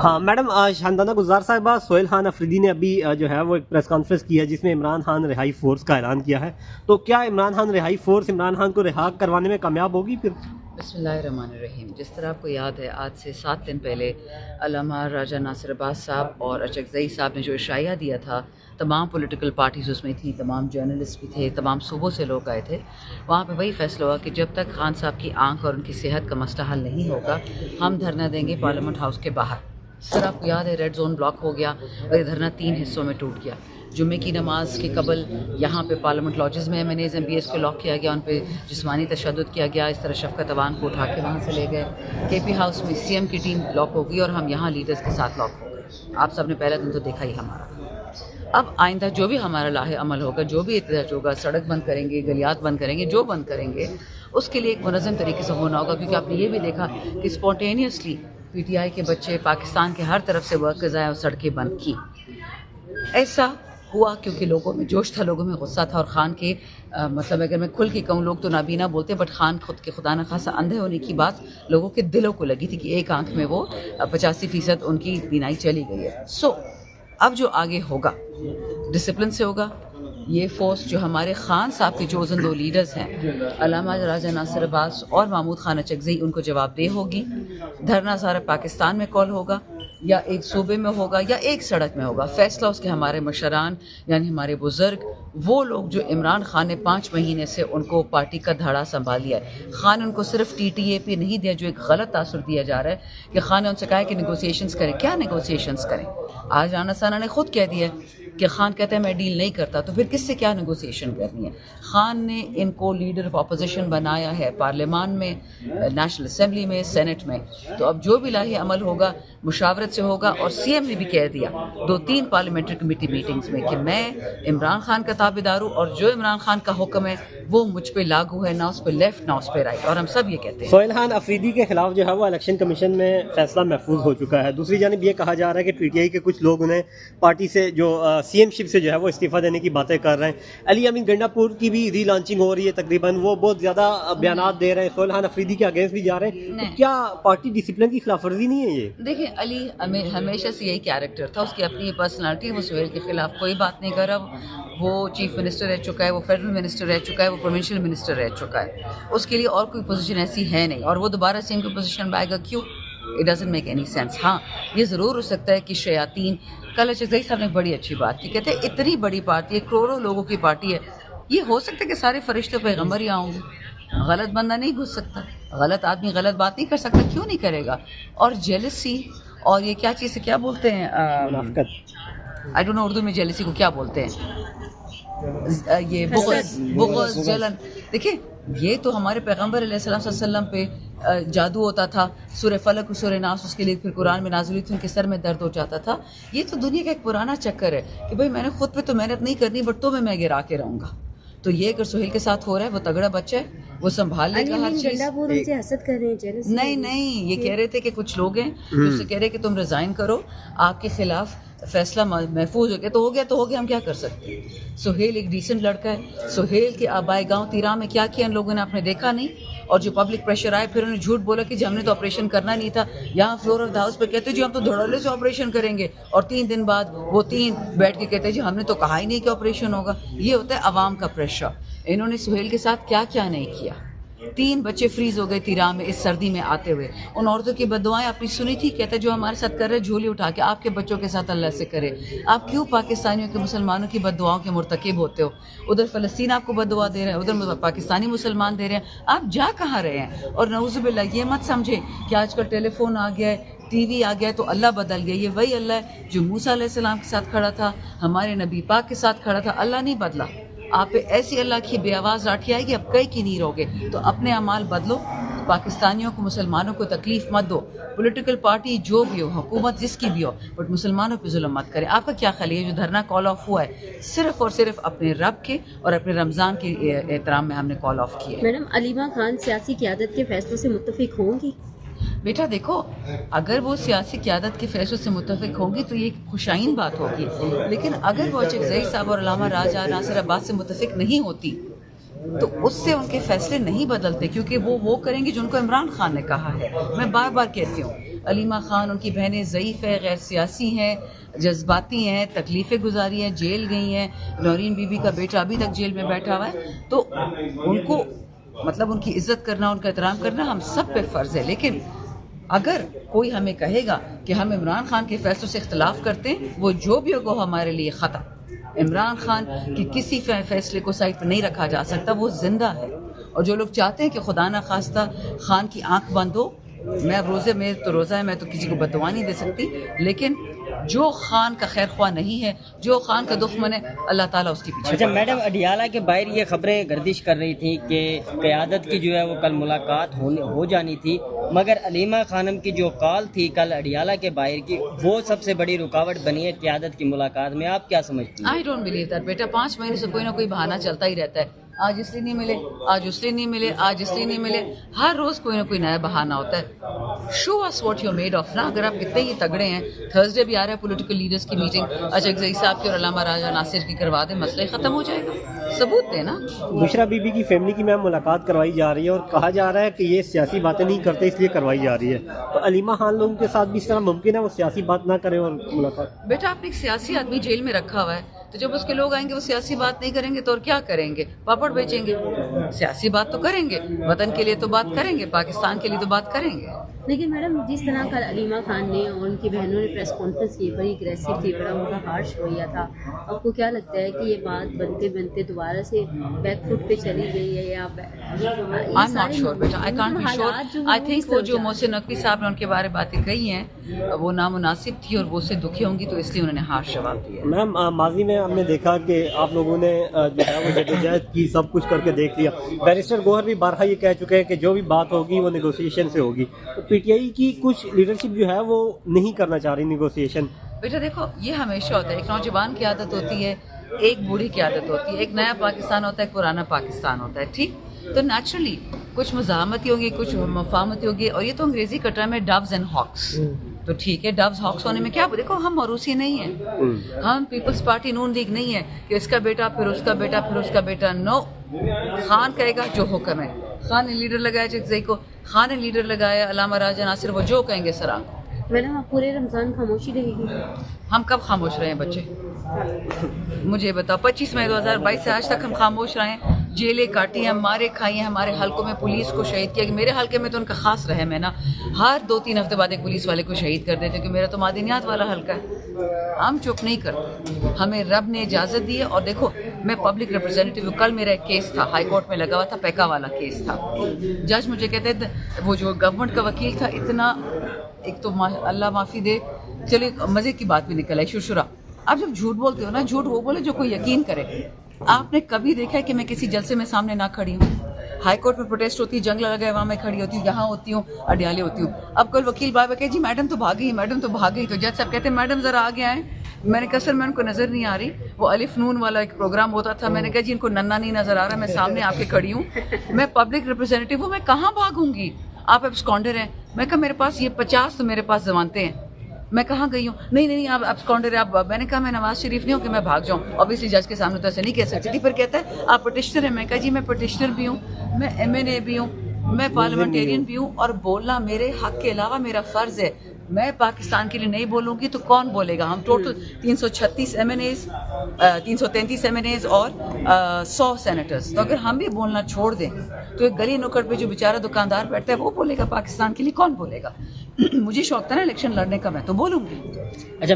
ہاں میڈم، شاندانہ گلزار صاحبہ، سہیل خان افریدی نے ابھی جو ہے وہ ایک پریس کانفرنس کی ہے جس میں عمران خان رہائی فورس کا اعلان کیا ہے، تو کیا عمران خان رہائی فورس عمران خان کو رہا کروانے میں کامیاب ہوگی پھر؟ بسم اللہ الرحمن الرحیم. جس طرح آپ کو یاد ہے، آج سے 7 دن پہلے علامہ راجہ ناصر عباس صاحب اور اچکزئی صاحب نے جو اشعیہ دیا تھا، تمام پولیٹیکل پارٹیز اس میں تھیں، تمام جرنلسٹ بھی تھے، تمام صوبوں سے لوگ آئے تھے. وہاں پہ وہی فیصلہ ہوا کہ جب تک خان صاحب کی آنکھ اور ان کی صحت کا مسئلہ حل نہیں ہوگا، ہم دھرنا دیں گے پارلیمنٹ ہاؤس کے باہر. سر آپ کو یاد ہے ریڈ زون بلاک ہو گیا اور یہ دھرنا 3 حصوں میں ٹوٹ گیا. جمعے کی نماز کے قبل یہاں پہ پارلیمنٹ لاجز میں MNAs MPs کو لاک کیا گیا، ان پہ جسمانی تشدد کیا گیا. اس طرح شفقت عوان کو اٹھا کے وہاں سے لے گئے. KP ہاؤس میں CM کی ٹیم لاک ہو گئی اور ہم یہاں لیڈرز کے ساتھ لاک ہو گئے. آپ سب نے پہلا دن تو دیکھا ہی ہمارا. اب آئندہ جو بھی ہمارا لاہے عمل ہوگا، جو بھی احتجاج ہوگا، سڑک بند کریں گے، گلیات بند کریں گے، جو بند کریں گے، اس کے لیے ایک منظم طریقے سے ہونا ہوگا. کیونکہ آپ نے یہ بھی دیکھا کہ اسپونٹینیسلی PTI کے بچے پاکستان کے ہر طرف سے ورکرز آئے اور سڑکیں بند کی. ایسا ہوا کیونکہ لوگوں میں جوش تھا، لوگوں میں غصہ تھا. اور خان کے مطلب اگر میں کھل کے کہوں، لوگ تو نابینا بولتے، بٹ خان خود کے خدا نخواستہ اندھے ہونے کی بات لوگوں کے دلوں کو لگی تھی کہ ایک آنکھ میں وہ 85% ان کی بینائی چلی گئی ہے. اب جو آگے ہوگا ڈسپلن سے ہوگا. یہ فورس جو ہمارے خان صاحب کے چوزن 2 لیڈرز ہیں، علامہ راجہ ناصر عباس اور محمود خان اچکزئی، ان کو جواب دہ ہوگی. دھرنا سارا پاکستان میں کال ہوگا، یا ایک صوبے میں ہوگا یا ایک سڑک میں ہوگا. فیصلہ اس کے ہمارے مشران یعنی ہمارے بزرگ، وہ لوگ جو عمران خان نے 5 مہینے سے ان کو پارٹی کا دھڑا سنبھال لیا ہے. خان ان کو صرف TTA پہ نہیں دیا، جو ایک غلط تاثر دیا جا رہا ہے کہ خان نے ان سے کہا ہے کہ نیگوسیشنز کریں. کیا نیگوسیشنز کریں؟ آج رانا ثنا نے خود کہہ دیا کہ خان کہتا ہے میں ڈیل نہیں کرتا، تو پھر کس سے کیا نیگوسیشن کرنی ہے؟ خان نے ان کو لیڈر آف اپوزیشن بنایا ہے پارلیمان میں، نیشنل اسمبلی میں، سینٹ میں. تو اب جو بھی لاہے عمل ہوگا مشاورت سے ہوگا. اور CM نے بھی کہہ دیا 2-3 پارلیمنٹری کمیٹی میٹنگز میں کہ میں عمران خان کا تابعدار ہوں، اور جو عمران خان کا حکم ہے وہ مجھ پہ لاگو ہے، نہ اس پہ لیفٹ نہ اس پہ رائٹ. اور ہم سب یہ کہتے ہیں. سہیل خان افریدی کے خلاف جو ہے وہ الیکشن کمیشن میں فیصلہ محفوظ ہو چکا ہے. دوسری جانب یہ کہا جا رہا ہے کہ PTI کے کچھ لوگ انہیں پارٹی سے جو CM شپ سے جو ہے وہ استعفیٰ دینے کی باتیں کر رہے ہیں. علی امین گنڈا پور کی بھی ری لانچنگ ہو رہی ہے تقریباً، وہ بہت زیادہ بیانات دے رہے ہیں، سہیل خان افریدی کے اگینسٹ بھی جا رہے ہیں. تو کیا پارٹی ڈسپلن کی خلاف ورزی نہیں ہے یہ؟ دیکھیں، علی ہمیشہ سے یہی کیریکٹر تھا، اس کی اپنی پرسنالٹی. وہ سہیل کے خلاف کوئی بات نہیں کر رہا. وہ چیف منسٹر رہ چکا ہے، وہ فیڈرل منسٹر رہ چکا ہے، وہ پروونشل منسٹر رہ چکا ہے. اس کے لیے اور کوئی پوزیشن ایسی ہے نہیں، اور وہ دوبارہ سیم کی پوزیشن پہ آئے گا کیوں؟ It doesn't make any sense. ہاں یہ ضرور ہو سکتا ہے کہ شیاطین، کل اچکزئی صاحب نے بڑی اچھی بات کی، کہتے ہیں اتنی بڑی پارٹی ہے، کروڑوں لوگوں کی پارٹی ہے، یہ ہو سکتا ہے کہ سارے فرشتے پیغمبر ہی آؤں گے. غلط بندہ نہیں گھس سکتا، غلط آدمی غلط بات نہیں کر سکتا، کیوں نہیں کرے گا؟ اور جیلسی اور یہ کیا چیز ہے، کیا بولتے ہیں، آئی ڈونٹ نو اردو میں جیلسی کو کیا بولتے ہیں، یہ بغض جلن. دیکھیں یہ تو ہمارے پیغمبر علیہ السلام صلی اللہ علیہ وسلم پہ جادو ہوتا تھا، سورہ فلق اور سورہ ناس اس کے لیے پھر قرآن میں نازل ہوئی تھی، ان کے سر میں درد ہو جاتا تھا. یہ تو دنیا کا ایک پرانا چکر ہے کہ بھائی میں نے خود پہ تو محنت نہیں کرنی، بٹ تو میں گرا کے رہوں گا. تو یہ اگر سہیل کے ساتھ ہو رہا ہے، وہ تگڑا بچہ ہے، وہ سنبھال لے گا ہر چیز. نہیں، یہ کہہ رہے تھے کہ کچھ لوگ ہیں جو سے کہہ رہے کہ تم ریزائن کرو، آپ کے خلاف فیصلہ محفوظ ہو گیا. تو ہو گیا، ہم کیا کر سکتے ہیں؟ سہیل ایک ڈیسنٹ لڑکا ہے. سہیل کے آبائی گاؤں تیرا میں کیا کیا ان لوگوں نے، آپ نے دیکھا نہیں؟ اور جو پبلک پریشر آئے، پھر انہوں نے جھوٹ بولا کہ جی ہم نے تو آپریشن کرنا نہیں تھا. یہاں فلور آف دا ہاؤس پہ کہتے جی ہم تو دھڑلے سے آپریشن کریں گے، اور 3 دن بعد وہ 3 بیٹھ کے کہتے جی ہم نے تو کہا ہی نہیں کہ آپریشن ہوگا. یہ ہوتا ہے عوام کا پریشر. انہوں نے سہیل کے ساتھ کیا کیا نہیں کیا. 3 بچے فریز ہو گئے تیرا میں اس سردی میں آتے ہوئے. ان عورتوں کی بددعائیں آپ نے سنی تھی، کہتے جو ہمارے ساتھ کر رہے جھولی اٹھا کے آپ کے بچوں کے ساتھ اللہ سے کرے. آپ کیوں پاکستانیوں کے مسلمانوں کی بددعاؤں کے مرتکب ہوتے ہو؟ ادھر فلسطین آپ کو بددعا دے رہے ہیں، ادھر پاکستانی مسلمان دے رہے ہیں، آپ جا کہاں رہے ہیں؟ اور نعوذ باللہ یہ مت سمجھے کہ آج کل ٹیلی فون آ گیا ہے، TV آ گیا ہے تو اللہ بدل گیا. یہ وہی اللہ ہے جو موسیٰ علیہ السلام کے ساتھ کھڑا تھا، ہمارے نبی پاک کے ساتھ کھڑا تھا. اللہ نہیں بدلا. آپ پہ ایسی اللہ کی بے آواز لاٹھی آئے گی، اب کئی کی نہیں رہو گے. تو اپنے اعمال بدلو، پاکستانیوں کو، مسلمانوں کو تکلیف مت دو. پولیٹیکل پارٹی جو بھی ہو، حکومت جس کی بھی ہو، بٹ مسلمانوں پہ ظلم مت کرے. آپ کا کیا خیال ہے جو دھرنا کال آف ہوا ہے، صرف اور صرف اپنے رب کے اور اپنے رمضان کے احترام میں ہم نے کال آف کیا ہے؟ میڈم، علیمہ خان سیاسی قیادت کے فیصلوں سے متفق ہوں گی؟ بیٹا دیکھو، اگر وہ سیاسی قیادت کے فیصلوں سے متفق ہوگی تو یہ ایک خوشائن بات ہوگی. لیکن اگر وہ اچکزئی صاحب اور علامہ راجہ ناصر عباس سے متفق نہیں ہوتی تو اس سے ان کے فیصلے نہیں بدلتے، کیونکہ وہ کریں گے جو ان کو عمران خان نے کہا ہے. میں بار بار کہتی ہوں علیمہ خان ان کی بہنیں ضعیف ہیں, غیر سیاسی ہیں, جذباتی ہیں, تکلیفیں گزاری ہیں, جیل گئی ہیں. نورین بی بی کا بیٹا ابھی تک جیل میں بیٹھا ہوا ہے. تو ان کو مطلب ان کی عزت کرنا, ان کا احترام کرنا ہم سب پہ فرض ہے. لیکن اگر کوئی ہمیں کہے گا کہ ہم عمران خان کے فیصلوں سے اختلاف کرتے ہیں, وہ جو بھی ہوگا ہمارے لیے خطا. عمران خان کی کسی فیصلے کو سائڈ پہ نہیں رکھا جا سکتا, وہ زندہ ہے. اور جو لوگ چاہتے ہیں کہ خدا نہ خواستہ خان کی آنکھ بند ہو, میں اب روزے میں تو روزہ ہے, میں تو کسی کو بددعا نہیں دے سکتی, لیکن جو خان کا خیر خواہ نہیں ہے, جو خان کا دشمن ہے, اللہ تعالیٰ اس کے پیچھے. اچھا میڈم, اڈیالہ کے باہر یہ خبریں گردش کر رہی تھیں کہ قیادت کی جو ہے وہ کل ملاقات ہو جانی تھی, مگر علیمہ خانم کی جو کال تھی کل اڈیالہ کے باہر کی, وہ سب سے بڑی رکاوٹ بنی ہے قیادت کی ملاقات میں. آپ کیا سمجھتی ہیں؟ I don't believe that. بیٹا 5 مہینے سے کوئی نہ کوئی بہانہ چلتا ہی رہتا ہے. آج اس لیے نہیں ملے, آج اس لیے نہیں ملے, آج اس لیے نہیں ملے. ہر روز کوئی نہ کوئی نیا بہانہ ہوتا ہے. شو اس واٹ یو میڈ آف نا. اگر آپ کتنے ہی تگڑے ہیں, تھرسڈے بھی آ رہا ہے پولیٹیکل لیڈرز کی میٹنگ, اچکزئی صاحب کی اور علامہ راجہ ناصر کی کروا دیں, مسئلہ ختم ہو جائے گا. ثبوت دیں نا. بشرا بی بی کی فیملی کی میم ملاقات کروائی جا رہی ہے اور کہا جا رہا ہے کہ یہ سیاسی باتیں نہیں کرتے اس لیے کروائی جا رہی ہے. تو علیمہ خان لوگوں کے ساتھ بھی اس طرح ممکن ہے وہ سیاسی بات نہ کریں اور ملاقات؟ بیٹا آپ نے ایک سیاسی آدمی جیل میں رکھا ہوا ہے, تو جب اس کے لوگ آئیں گے وہ سیاسی بات نہیں کریں گے تو اور کیا کریں گے؟ پاپڑ بیچیں گے. سیاسی بات تو کریں گے, وطن کے لیے تو بات کریں گے, پاکستان کے لیے تو بات کریں گے. لیکن میڈم جس طرح کل علیمہ خان نے اور ان کی بہنوں نے پریس کانفرنس کی, بڑی اگریسو تھی, بڑا ان کا ہارش رویہ تھا, آپ کو کیا لگتا ہے کہ یہ بات بنتے بنتے دوبارہ سے بیک فٹ پہ چلی گئی ہے یا I'm not sure beta, I can't be sure. I think وہ جو محسن نقوی صاحب نے ان کے بارے باتیں کہی ہیں وہ نامناسب تھی اور وہ اس سے دکھی ہوں گی, تو اس لیے انہوں نے ہارش جواب دیا. میم ماضی میں ہم نے دیکھا کہ آپ لوگوں نے جو ہے وہ جدوجہد کی, سب کچھ کر کے دیکھ لیا. بیرسٹر گوہر بھی بارہا یہ کہہ چکے ہیں کہ جو بھی بات ہوگی وہ نیگوسیشن سے ہوگی. تو پی ٹی آئی کی کچھ لیڈرشپ جو ہے وہ نہیں کرنا چاہ رہی نیگوسیشن. بیٹا دیکھو یہ ہمیشہ ہوتا ہے, ایک نوجوان کی عادت ہوتی ہے, ایک بوڑھی کی عادت ہوتی ہے, ایک نیا پاکستان ہوتا ہے, ایک پرانا پاکستان ہوتا ہے. ٹھیک, تو نیچرلی کچھ مزاحمتی ہوگی, کچھ مفاہمتی ہوگی, اور یہ تو انگریزی کا ٹرم ہے ڈوز اینڈ ہاکس. تو ٹھیک ہے, ڈوز ہاکس ہونے میں کیا, دیکھو ہم موروثی نہیں ہیں, ہم پیپلز پارٹی نون لیگ نہیں ہے کہ اس کا بیٹا پھر اس کا بیٹا پھر اس کا بیٹا. نو, خان کہے گا جو حکم ہے. خان نے لیڈر لگایا چکزئی کو, خان نے لیڈر لگایا علامہ راجہ ناصر, وہ جو کہیں گے سرا. میڈم آپ پورے رمضان خاموشی رہے گی؟ ہم کب خاموش رہے ہیں بچے, مجھے بتاؤ. 25 مئی 2022 سے آج تک ہم خاموش رہے ہیں, جیلیں کاٹی ہیں, مارے کھائی ہیں, ہمارے حلقوں میں پولیس کو شہید کیا. میرے حلقے میں تو ان کا خاص رحم ہے نا, ہر 2-3 ہفتے بعد ایک پولیس والے کو شہید کر دیتے, کیونکہ میرا تو معدنیات والا حلقہ ہے. ہم چپ نہیں کرتے, ہمیں رب نے اجازت دی ہے. اور دیکھو میں پبلک ریپرزینٹیو, کل میرا ایک کیس تھا ہائی کورٹ میں لگا ہوا تھا, پیکا والا کیس تھا. جج مجھے کہتے تھے, وہ جو گورنمنٹ کا وکیل تھا, اتنا, ایک تو اللہ معافی دے, چلیے مزے کی بات بھی نکل آئی, شرشرا. آپ جب جھوٹ بولتے ہو نا, جھوٹ وہ بولے جو کوئی یقین کرے. آپ نے کبھی دیکھا ہے کہ میں کسی جلسے میں سامنے نہ کھڑی ہوں؟ ہائی کورٹ میں پروٹیسٹ ہوتی ہے, جنگ لگا گیا, وہاں میں کھڑی ہوتی ہوں, یہاں ہوتی ہوں, اڈیالے ہوتی ہوں. اب کل وکیل بھائی کہ جی میڈم تو بھاگی, میڈم تو بھاگی, تو جج صاحب کہتے ہیں میڈم ذرا آگے آئیں. میں نے کہا سر میں ان کو نظر نہیں آ رہی, وہ الف نون والا ایک پروگرام ہوتا تھا, میں نے کہا جی ان کو ننّا نہیں نظر آ رہا, میں سامنے آپ کے کھڑی ہوں, میں پبلک ریپرزینٹیو ہوں, میں کہاں بھاگوں گی, آپ ایبسکانڈر ہیں. میں کہا میرے پاس یہ 50 تو میرے پاس ضمانتیں ہیں, میں کہاں گئی ہوں؟ نہیں آپ ایبسکانڈر ہیں. میں نے کہا میں نواز شریف نہیں ہوں کہ میں بھاگ جاؤں, اوبیسلی جج کے سامنے تو ایسے نہیں کہہ سکتی تھی. پھر کہتا ہے آپ پٹیشنر ہیں. میں کہا جی میں پٹیشنر بھی ہوں, میں MNA بھی ہوں, میں پارلیمنٹیرین بھی ہوں, اور بولنا میرے حق کے علاوہ میرا فرض ہے. میں پاکستان کے لیے نہیں بولوں گی تو کون بولے گا؟ ہم ٹوٹل 336 MNAs, 333 MNAs اور 100 سینیٹرز. تو اگر ہم بھی بولنا چھوڑ دیں تو ایک گلی نکڑ پہ جو بیچارہ دکاندار بیٹھتا ہے وہ بولے گا پاکستان کے لیے, کون بولے گا؟ مجھے شوق تھا نا الیکشن لڑنے کا, میں تو بولوں گی. اچھا